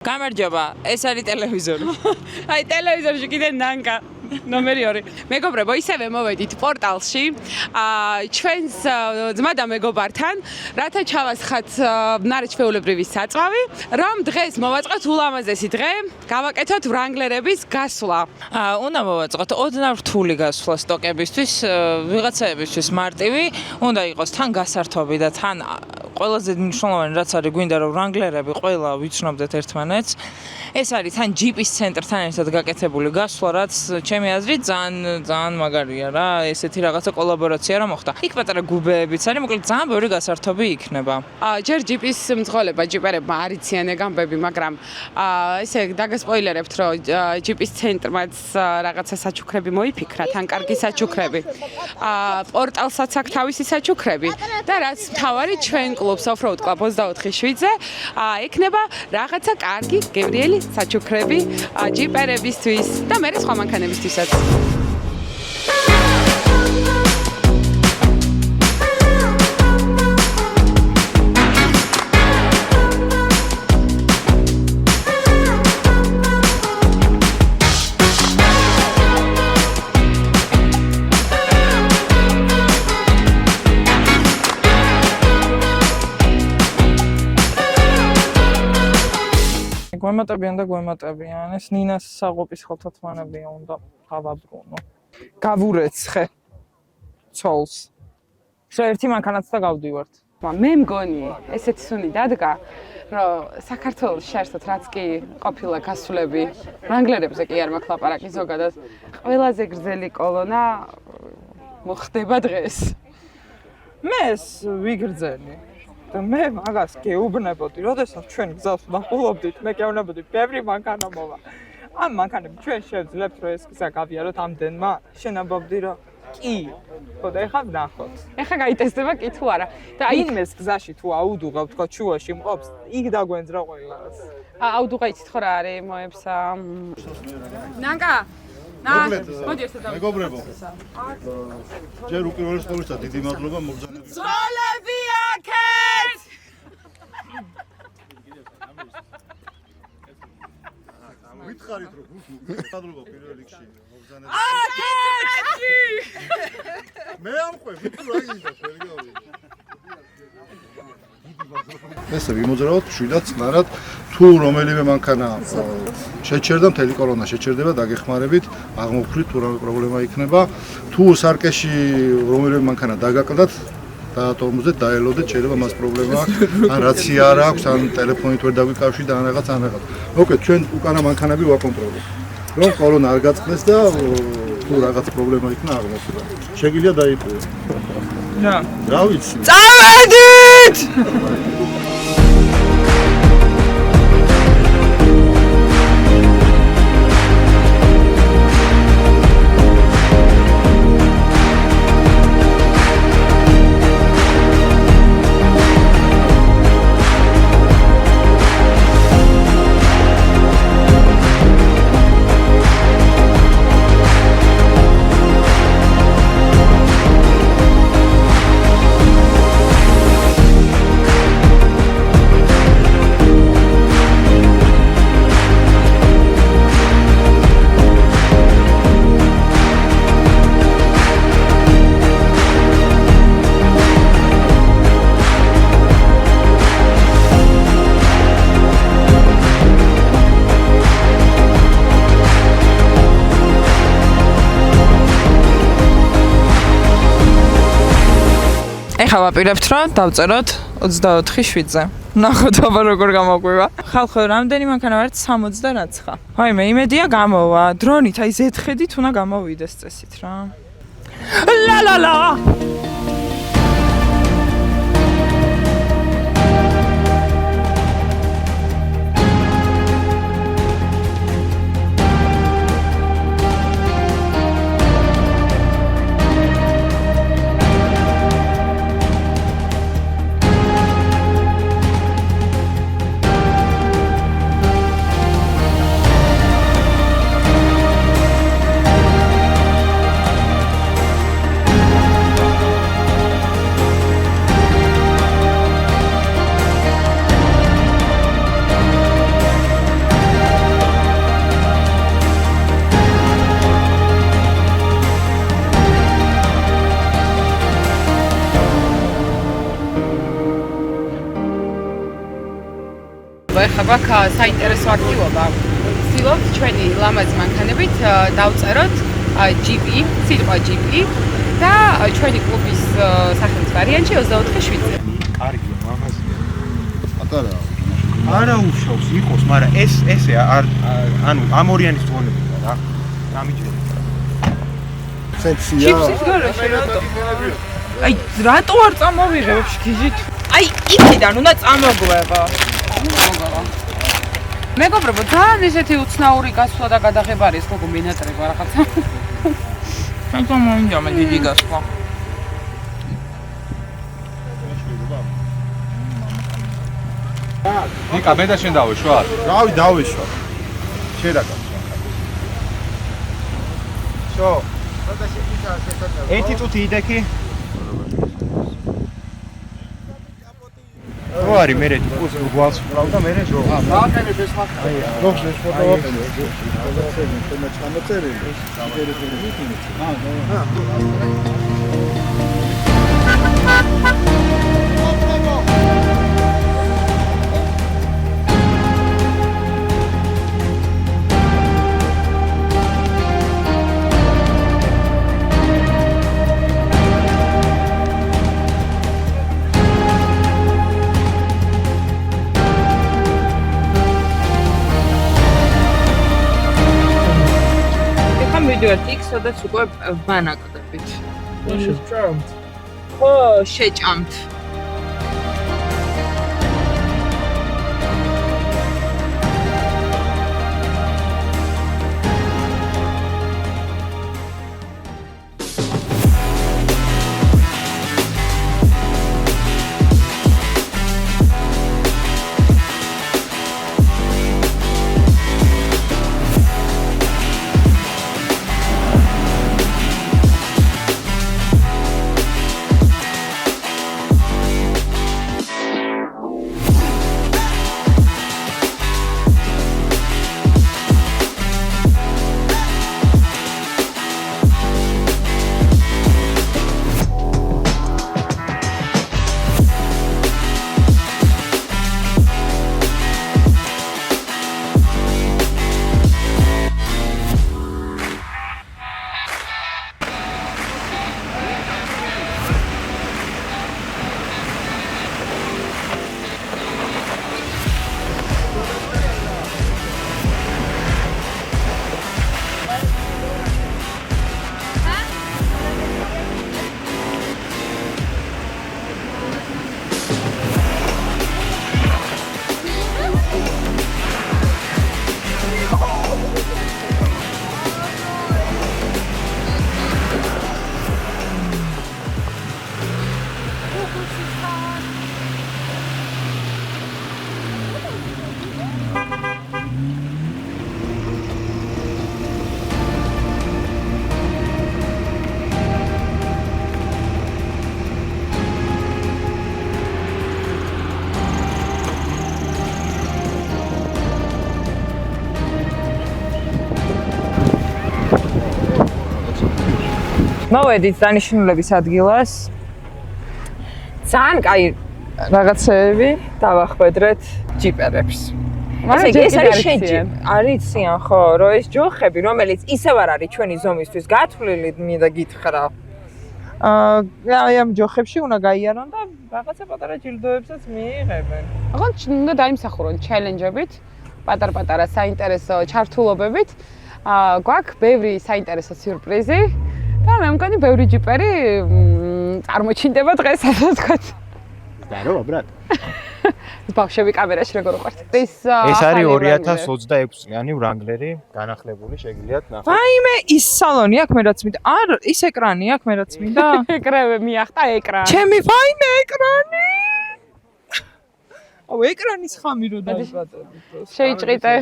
გამარჯობა, ეს არის ტელევიზორი. აი ტელევიზორში კიდე ნანკა ნომერი 2. მეგობრებო, ისევე მოვედით პორტალში. ჩვენს ძმა და მეგობართან, რათა ჩავასხათ ნარეჩვეულებრივი საწვავი, რომ დღეს მოვაწყოთ ულამაზესი დღე, გავაკეთოთ ვრანგლერების გასვლა. უნდა მოვაწყოთ ოდნავ რთული გასვლა სტოკებისთვის, ვიღაცაებისთვის მარტივი, უნდა იყოს თან გასართობი და თან ყველაზე მნიშვნელოვანი რაც არის გვინდა რომ ვრანგლერები ყველა ვიცნობდეთ ერთმანეთს. ეს არის თან ჯიპის ცენტრთან ერთად გაკეთებული გასვლა, რაც ჩემი აზრით ძალიან მაგარია რა, ესეთი რაღაცა კოლაბორაცია რა მოხდა. იქ პატარა გუბეებიც არის, მოკლედ ძალიან ბევრი გასართობი იქნება. ჯერ ჯიპის მძღოლება ჯიპერებმა არ იციან ეგამბები, მაგრამ ესე დაგასპოილერებთ, რომ ჯიპის ცენტრმაც რაღაცა საჩუქრები მოიფიქრა, თან კარგი საჩუქრები. პორტალსაც აქვს თავისი საჩუქრები და რაც მთავარი ჩვენ კლუბს Offroad Club 24/7-ზე ექნება რაღაცა კარგი გემრიელი საჩუქრები ჯიპერებისთვის და მე სხვა მანქანებისთვისაც. გვემატებიან, ეს ნინას საღოპის ხელთათმანებია უნდა გავაბრუნო. გავურეცხე ცოლს. ერთი მანქანაც და გავდივართ. მე მგონი, ესეც სუნი დადგა, რომ საქართველოს შეერთოთ რაც კი ყოფილა გასვლები, ვრანგლერებზე კი არ მაქვს ლაპარაკი ზოგადად. ყველაზე გრძელი კოლონა მოხდება დღეს. მე ეს ვიგრძელი. და მე მაგას გეუბნებოდი, როდესაც ჩვენ გზას ვახულობდით, მე გეუბნებოდი, ბევრი მანქანა მოვა. ამ მანქანები ჩვენ შევძლებთ, რომ ეს გზა გავიაროთ ამდენმა. შენაბობდი, რომ კი. ხო და ეხლა ვნახოთ. ეხლა გაიტესტება კი თუ არა. და აი იმეს გზაში თუ აუდუღავ, თქვა ჩუაში მყოფს, იქ დაგვენძრა ყველას. აუდუღა იცით ხო რა არის მოებსა. ნანკა მოდი ესე და მეგობრებო. ჯერ უპირველეს ყოვლისა დიდი მადლობა მოგზაურობისთვის. ძოლები აქეთ! ვითხარით რომ მადლობა პირველ რიგში მოგზაურობისთვის. მე ამყვები თუ რა გინდა თქვენ გავი. ესე ვიმოძრავოთ მშვიდად წყნარად თუ რომელიმე მანქანა შეჩერდა მთელი კოლონა შეჩერდება დაგეხმარებით აღმოფხვრით თუ რა პრობლემა იქნება თუ სარკეში რომელიმე მანქანა დაგაკლდათ დაატორმოზეთ დაელოდეთ შეიძლება მას პრობლემა ან რაცია არ აქვს ან ტელეფონით ვერ დაგვიკავშირდა ან რაღაც მოკლედ ჩვენ უკანა მანქანები ვაკონტროლებთ რომ კოლონა არ გაწყდეს და თუ რაღაც პრობლემა იქნა აღმოფხვრა შეგიძლია დაიპოვოთ რა ვიცი წავედით ეხლა ვაპირებთ რომ დავწეროთ 24/7-ზე. ნახოთ აბა როგორ გამოგვივა. ხალხო, რამდენი მანქანა ვართ 69. ვაიმე, იმედია გამოვა. დრონით აი ზეთხედით უნდა გამოვიდეს წესით რა. ლა. მადლობა. ეხლა გვაქვს საინტერესო აქტივობა. ვცდილობთ ჩვენი ლამაზი მანქანებით დავწეროთ GP, სიტყვა GP და ჩვენი კლუბის სახელის ვარიანტი 24/7-ზე. კარგი, მამაზია. პატარაა. არა უშავს იყოს, მაგრამ ესე არ ანუ ამ ორიანის თვალებია რა. გამიჯერე. სექსია. ჩიპსის გარეშე რატო? აი, რატო არ წამოვიღებ შგიჟით? აი, იქიდან უნდა წამოგვეღო. მეგობრებო, ძალიან ესეთი უცნაური გასვლა და გადაღება არის, როგორ მინატრება რაღაცა. სანამ მოინდა მე დიდი გასვლა. ნიკა, მე და შენ დავეშვა? რავი, დავეშვა. შედაგა. შო. ერთი წუთი იდექი. რო არის მე თქოს გვალს ვყავ და მე შო. დააყენებ ეს მახა. როგორც ეს ფოტო ვაყენე. თემა ჩამოწერილი. მივიდივართ იქ, სადაც უკვე ვანაკდებით. შეჭამთ. ხო, შეჭამთ. მოვედით დანიშნულების ადგილას. ძალიან კაი რაღაცები დავახვედრეთ ჯიპერებს. ეს არის შეჯი. არის ციან ხო, რომ ეს ჯოხები, რომელიც ისევ არ არის ჩვენი ზომისთვის გათვლილი, მინდა გითხრა. აი ამ ჯოხებში უნდა გაიარონ და რაღაცა პატარა ჯილდოებსაც მიიღებენ. აღარ უნდა დაიმსახურონ ჩელენჯებით, პატარ-პატარა საინტერესო ჩართულობებით. გვაქვს ბევრი საინტერესო სიურპრიზი. და მე მგონი ბევრი ჯიპერი წარმოჩინდება დღეს, ასე ვთქვათ. დარო, ბრატ. ბავშვები კამერაში როგორ უყვართ. ეს არის 2026 წლიანი ვრანგლერი, განახლებული, შეგიძლიათ ნახოთ. ვაიმე, ის სალონი აქ მე რაც მინდა. არ, ის ეკრანი აქ მე რაც მინდა. ეკრანები მიახტა ეკრანი. ჩემი ვაიმე ეკრანი. აუ ეკრანის ხამი რო დაიბადებით. შეიჭრიტე.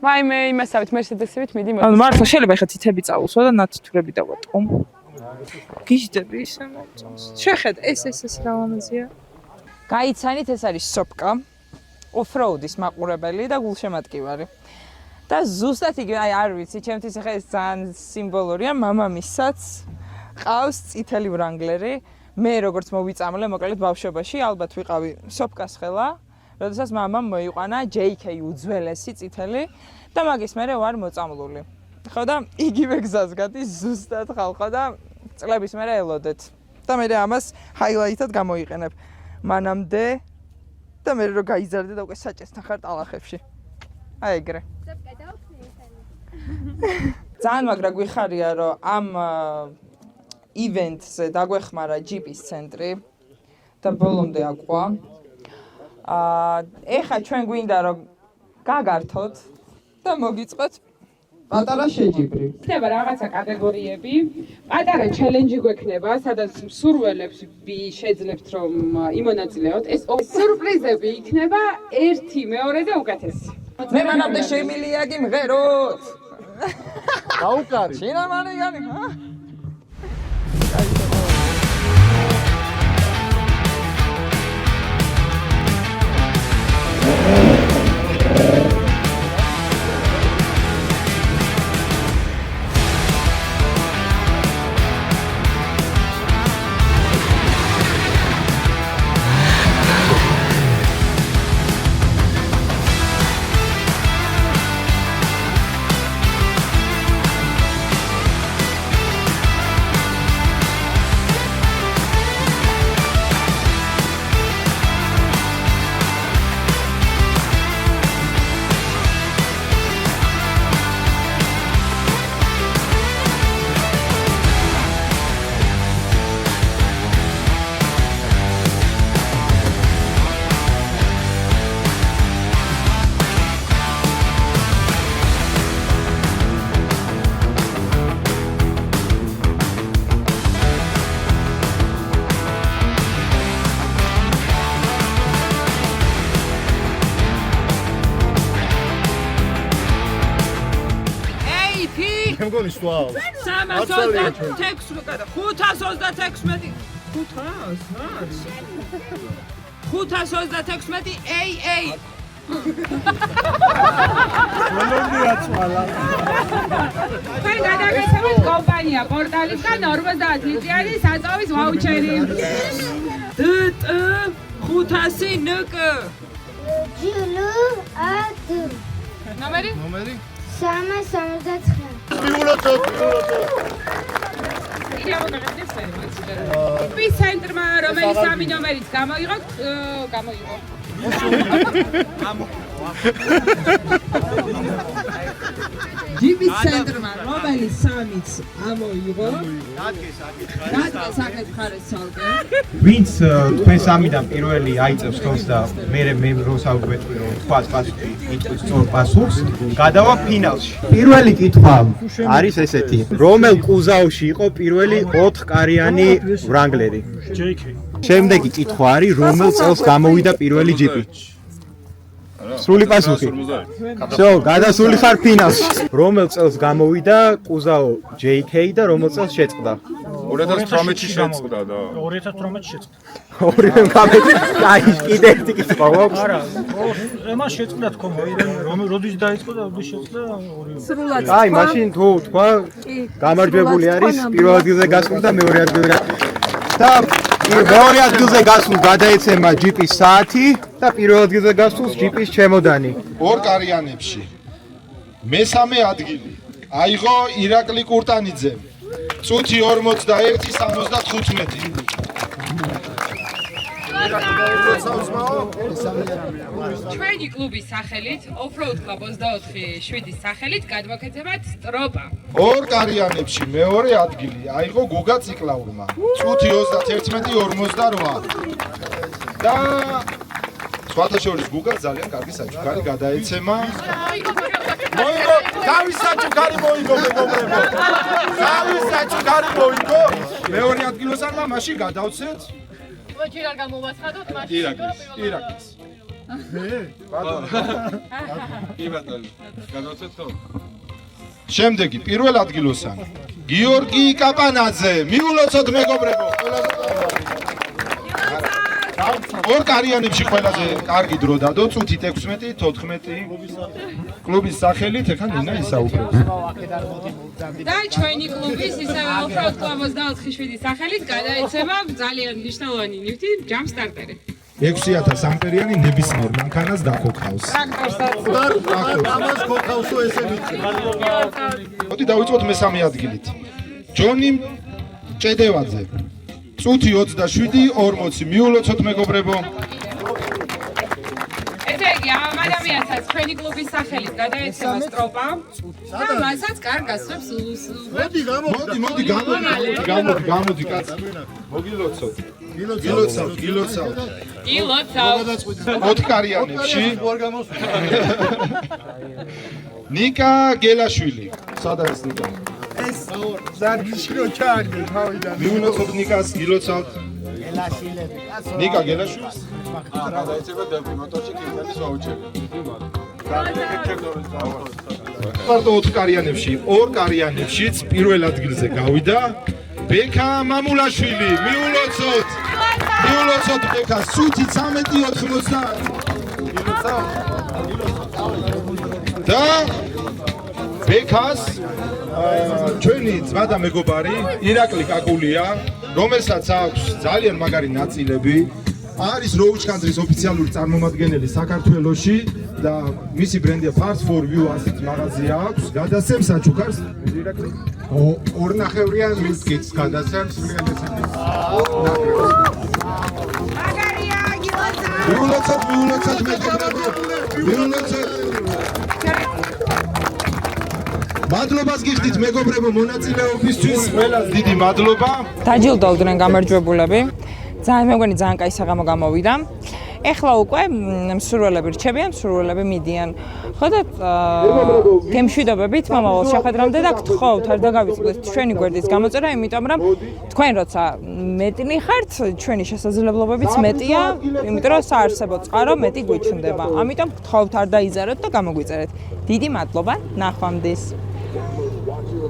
ვაიმე, იმასავით Mercedes-ით მიდი მოდი. ანუ მართლა შეიძლება ხა ცითები წავუსვა და ნათთურები დავატყო. გიჟდები ისე მოწონს. შეხედე, ეს რა ლამაზია. გაიცანით, ეს არის სოპკა. ოფროუდის მაყურებელი და გულშემატკივარი. და ზუსტად იგივე, აი არ ვიცი, ჩემთვის ხა ეს ძალიან სიმბოლურია, მამამისაც ყავს წითელი ვრანგლერი. მე როგორც მოვიწამლე, მოკლედ ბავშვობაში, ალბათ ვიყავი სოპკას ხელა. როდესაც მამამ მოიყვანა JK უძველესი წითელი და მაგის მერე ვარ მოწამლული. ხო და იგივე გზას გადის ზუსტად ხალხო და წლების მერე ელოდეთ. და მე ამას ჰაილაითად გამოიყენებ. მანამდე და მე რო გაიზარდე და უკვე საჭესთან ხარ ტალახებში. აი ეგრე. ძალიან მაგრა გვიხარია რომ ამ ივენტზე დაგვეხმარა ჯიპის ცენტრი და ბოლომდე აყვა. ეხა ჩვენ გვინდა რომ გაგართოთ და მოგიწყოთ პატარა შეჯიბრი. იქნება რაღაცა კატეგორიები, პატარა ჩელენჯი გვექნება, სადაც მსურველებს შეძლებთ რომ იმონაწილეოთ. ეს სურპრიზები იქნება ერთი, მეორე და უკეთესი. მე მანამდე შემილია გიმღეროთ. გაუკარი. შინამანიგანი, ჰა? მგონი სვავს. 326 უკანა 536 536 AA თქვენ გადაგეცემთ კომპანია პორტალისგან 50 ლიტრი საწავის ვაუჩერი. დტ 500 ნკ ჯილუ ნომერი? ნომერი 379. ჯიპის ცენტრმა რომელიც სამი ნომერიც გამოიღო. ჯიპის ცენტრმა რომელიც სამიც ამოიღო. დადგეს საკითხარეს ცალკე. ვინც თქვენ სამიდან პირველი აიწევს ხელს და მე რო საუბრობთ რომ თქვას პასუხი იტყვის სწორ პასუხს, გადავა ფინალში. პირველი კითხვა არის ესეთი: რომელ კუზაოში იყო პირველი 4-კარიანი ვრანგლერი? JK. შემდეგი კითხვა არის: რომელ წელს გამოვიდა პირველი ჯიპი? სრული პასუხი. всё, გადასული ხარ ფინალში. რომელ წელს გამოვიდა კუზაო JK და რომელ წელს შეწყდა? 2018-ში შეწყდა და 2018-ში შეწყდა. 2018-ში. აი, კიდე ერთი კითხვა გვაქვს. არა, ემან შეწყდა თქო, როდის დაიწყო და როდის შეწყდა ორივე. სრულად. აი, მაშინ თუ თქვა გამარჯვებული არის პირველ ადგილზე გასულ და მეორე ადგილზე. და მეორე ადგილზე გასულ გადაეცემა ჯიპის საათი და პირველ ადგილზე გასულს ჯიპის ჩემოდანი. 2 კარიანებში. მესამე ადგილი აიღო ირაკლი კურტანიძემ. წუთი 41-75. ჩვენი კლუბის სახელით, Offroad Club 24/7-ის სახელით გადმოგეცემათ სტროპა. 2 კარიანებში მეორე ადგილი აიღო გოგა ციკლაურმა. წუთი 31-48. და სხვათა შორის გუგა ძალიან კარგი საჩუქარი გადაეცემა. მოიგო, თავის საჩუქარი მოიგო მეგობრებო. თავის საჩუქარი მოიგო. მეორე ადგილოსანმა მაშინ გადავცეთ ჯერ არ გამოვაცხადოთ მაშინ ირაკლის. კი ბატონო, გადავცეთ ხო? შემდეგი პირველ ადგილოსანი გიორგი კაპანაძე. მიულოცოთ მეგობრებო. 2 კარიანებში ყველაზე კარგი დრო დადო, წუთი 16-14. კლუბის სახელით ეხლა ნინა ისაუბრებს. და ჩვენი კლუბის ისევ Offroad Club 24/7-ის სახელით გადაეცემა ძალიან მნიშვნელოვანი ლიფტი ჯამპ სტარტერი. 6000 ამპერიანი ნებისმიერ მანქანას დაქოქავს. ამას ქოქავსო ესე ვიცი. მოდი დავიწყოთ მესამე ადგილით. ჯონი ჭედევაძე. წუთი 27:40 მიულოცოთ მეგობრებო. ესე იგი, ამ ადამიანსაც ჩვენი კლუბის სახელით გადაეცემა სტროპა. და მასაც კარგას ვებს მოდი გამოდი კაცი. მოგილოცოთ. გილოცავთ. ოთკარიანებში. ნიკა გელაშვილი. სადა ეს ნიკა? ეს ზარგიში რო ჩააგდე თავიდან. მიულოცოთ ნიკას, გილოცავთ. ნიკა გელაშვილს? გადაეცემა დეპი მოტორში კინტანის ვაუჩერი. მარტო ოთკარიანებში, ორ კარიანებშიც პირველ ადგილზე გავიდა ბექა მამულაშვილი. მიულოცოთ ბექა სუთი 13:80. და ბექას ჩვენი ძმა და მეგობარი ირაკლი კაკულია, რომელსაც აქვს ძალიან მაგარი ნაწილები, არის Roach Country-ის ოფიციალური წარმომადგენელი საქართველოში და მისი ბრენდია Parts for You ასეთ მაღაზია აქვს. გადასცემს საჩუქარს ირაკლი. ორნახევრიან მისკიც გადასცემს მიულოცოთ მეგობრებო. მადლობას გიხდით მეგობრებო მონაწილეობისთვის. ყველას დიდი მადლობა. დაჯილდოვდნენ გამარჯვებულები. ძალიან მე მგონი ძალიან კაი საღამო გამოვიდა. ეხლა უკვე მსურველები რჩებიან, მსურველები მიდიან. ხოდათ გემშვიდობებით მომავალ შეხვედრამდე და გთხოვთ არ დაგავიწყდეთ ჩვენი გვერდის გამოწერა, იმიტომ რომ თქვენ როცა მეტნი ხართ, ჩვენი შესაძლებლობებიც მეტია, იმიტომ რომ საარსებო წყარო მეტი გვიჩნდება. ამიტომ გთხოვთ არ დაიზაროთ და გამოგვიწერეთ. დიდი მადლობა, ნახვამდის.